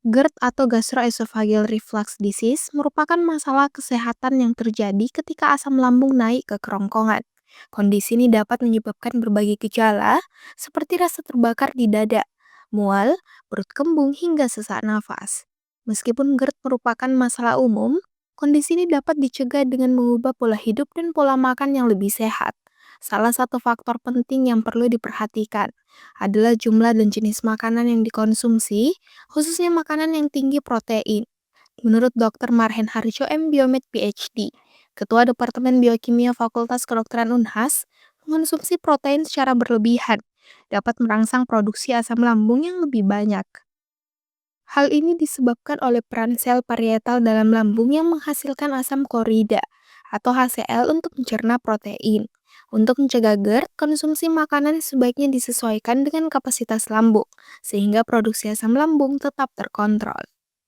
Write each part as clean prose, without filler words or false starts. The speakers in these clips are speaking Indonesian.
GERD atau gastroesophageal reflux disease merupakan masalah kesehatan yang terjadi ketika asam lambung naik ke kerongkongan. Kondisi ini dapat menyebabkan berbagai gejala seperti rasa terbakar di dada, mual, perut kembung, hingga sesak nafas. Meskipun GERD merupakan masalah umum, kondisi ini dapat dicegah dengan mengubah pola hidup dan pola makan yang lebih sehat. Salah satu faktor penting yang perlu diperhatikan adalah jumlah dan jenis makanan yang dikonsumsi, khususnya makanan yang tinggi protein. Menurut Dr. Marhen Harjo M. Biomed PhD, Ketua Departemen Biokimia Fakultas Kedokteran Unhas, mengonsumsi protein secara berlebihan dapat merangsang produksi asam lambung yang lebih banyak. Hal ini disebabkan oleh peran sel parietal dalam lambung yang menghasilkan asam klorida atau HCl untuk mencerna protein. Untuk mencegah GERD, konsumsi makanan sebaiknya disesuaikan dengan kapasitas lambung, sehingga produksi asam lambung tetap terkontrol.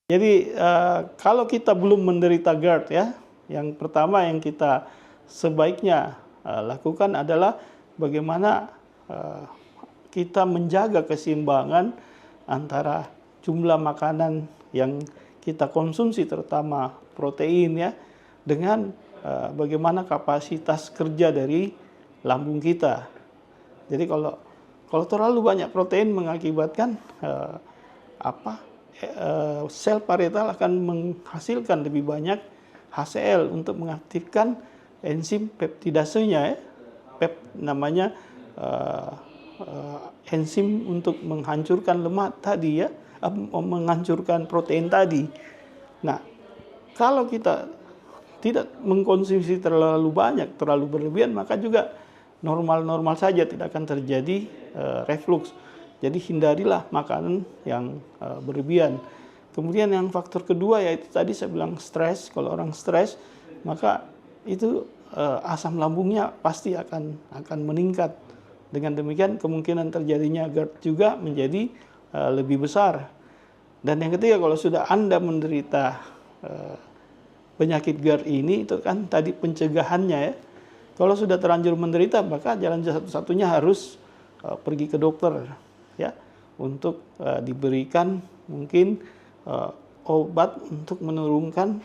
Jadi kalau kita belum menderita GERD ya, yang pertama yang kita sebaiknya lakukan adalah bagaimana kita menjaga keseimbangan antara jumlah makanan yang kita konsumsi terutama protein ya, dengan bagaimana kapasitas kerja dari lambung kita. Jadi kalau terlalu banyak protein mengakibatkan sel parietal akan menghasilkan lebih banyak HCl untuk mengaktifkan enzim peptidasenya ya. Namanya enzim untuk menghancurkan lemak tadi ya, menghancurkan protein tadi. Nah, kalau kita tidak mengkonsumsi terlalu banyak, terlalu berlebihan, maka juga normal-normal saja, tidak akan terjadi reflux. Jadi hindarilah makanan yang berlebihan. Kemudian yang faktor kedua yaitu tadi saya bilang stres. Kalau orang stres, maka itu asam lambungnya pasti akan meningkat. Dengan demikian kemungkinan terjadinya GERD juga menjadi lebih besar. Dan yang ketiga, kalau sudah Anda menderita penyakit GERD ini, itu kan tadi pencegahannya ya. Kalau sudah terlanjur menderita, maka jalan satu-satunya harus pergi ke dokter ya, untuk diberikan mungkin obat untuk menurunkan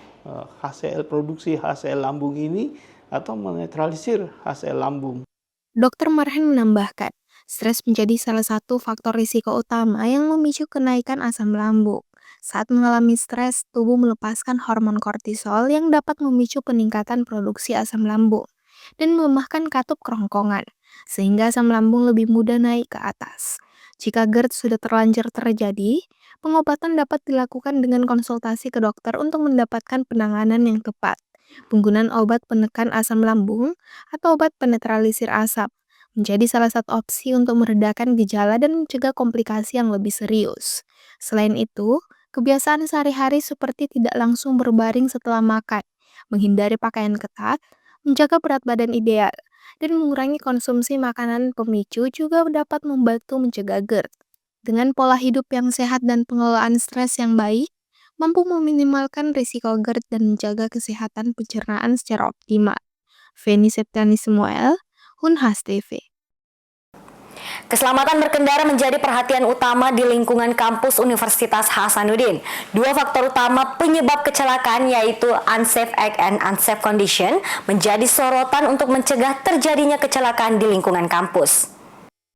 produksi HCl lambung ini atau menetralisir HCl lambung. Dr. Marhen menambahkan, stres menjadi salah satu faktor risiko utama yang memicu kenaikan asam lambung. Saat mengalami stres, tubuh melepaskan hormon kortisol yang dapat memicu peningkatan produksi asam lambung dan melemahkan katup kerongkongan, sehingga asam lambung lebih mudah naik ke atas. Jika GERD sudah terlanjur terjadi, pengobatan dapat dilakukan dengan konsultasi ke dokter untuk mendapatkan penanganan yang tepat. Penggunaan obat penekan asam lambung atau obat penetralisir asam menjadi salah satu opsi untuk meredakan gejala dan mencegah komplikasi yang lebih serius. Selain itu, kebiasaan sehari-hari seperti tidak langsung berbaring setelah makan, menghindari pakaian ketat, menjaga berat badan ideal, dan mengurangi konsumsi makanan pemicu juga dapat membantu mencegah GERD. Dengan pola hidup yang sehat dan pengelolaan stres yang baik, mampu meminimalkan risiko GERD dan menjaga kesehatan pencernaan secara optimal. Feni Septiani Samuel, Unhas TV. Keselamatan berkendara menjadi perhatian utama di lingkungan kampus Universitas Hasanuddin. Dua faktor utama penyebab kecelakaan yaitu unsafe act and unsafe condition menjadi sorotan untuk mencegah terjadinya kecelakaan di lingkungan kampus.